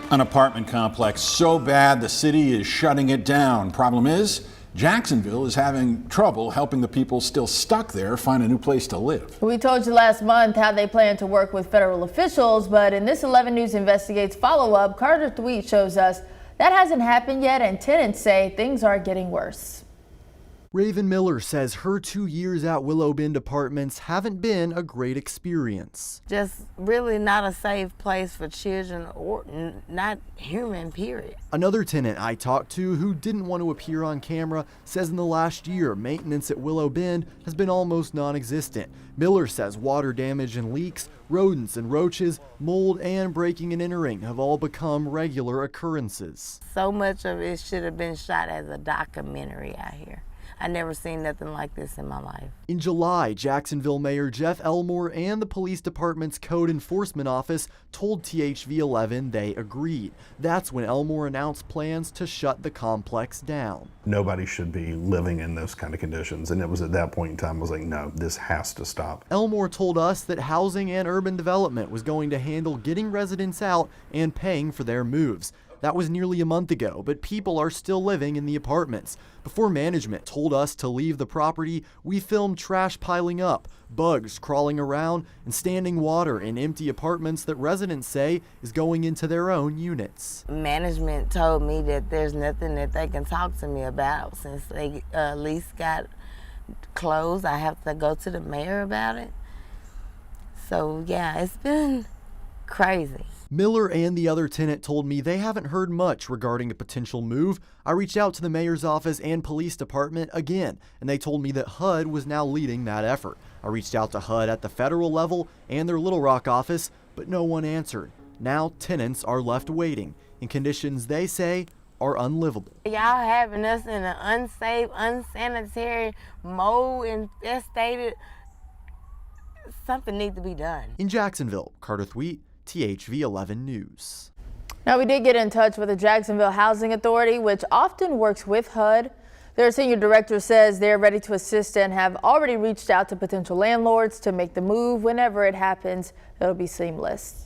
An apartment complex so bad the city is shutting it down. Problem is, Jacksonville is having trouble helping the people still stuck there find a new place to live. We told you last month how they plan to work with federal officials, but in this 11 News Investigates follow-up, Carter Thweet shows us that hasn't happened yet, and tenants say things are getting worse. Raven Miller says her 2 years at Willow Bend Apartments haven't been a great experience. Just really not a safe place for children or not human, period. Another tenant I talked to who didn't want to appear on camera says in the last year, maintenance at Willow Bend has been almost non-existent. Miller says water damage and leaks, rodents and roaches, mold, and breaking and entering have all become regular occurrences. So much of it should have been shot as a documentary out here. I never seen nothing like this in my life. In July, Jacksonville Mayor Jeff Elmore and the police department's code enforcement office told THV 11 they agreed. That's when Elmore announced plans to shut the complex down. Nobody should be living in those kind of conditions, and it was at that point in time I was like, no, this has to stop. Elmore told us that Housing and Urban Development was going to handle getting residents out and paying for their moves. That was nearly a month ago, but people are still living in the apartments. Before management told us to leave the property, we filmed trash piling up, bugs crawling around, and standing water in empty apartments that residents say is going into their own units. Management told me that there's nothing that they can talk to me about since they lease got closed. I have to go to the mayor about it. So yeah, it's been crazy. Miller and the other tenant told me they haven't heard much regarding a potential move. I reached out to the mayor's office and police department again, and they told me that HUD was now leading that effort. I reached out to HUD at the federal level and their Little Rock office, but no one answered. Now tenants are left waiting in conditions they say are unlivable. Y'all having us in an unsafe, unsanitary, mold infested, something needs to be done. In Jacksonville, Carter Thweet, THV 11 News. Now, we did get in touch with the Jacksonville Housing Authority, which often works with HUD. Their senior director says they're ready to assist and have already reached out to potential landlords to make the move whenever it happens. It'll be seamless.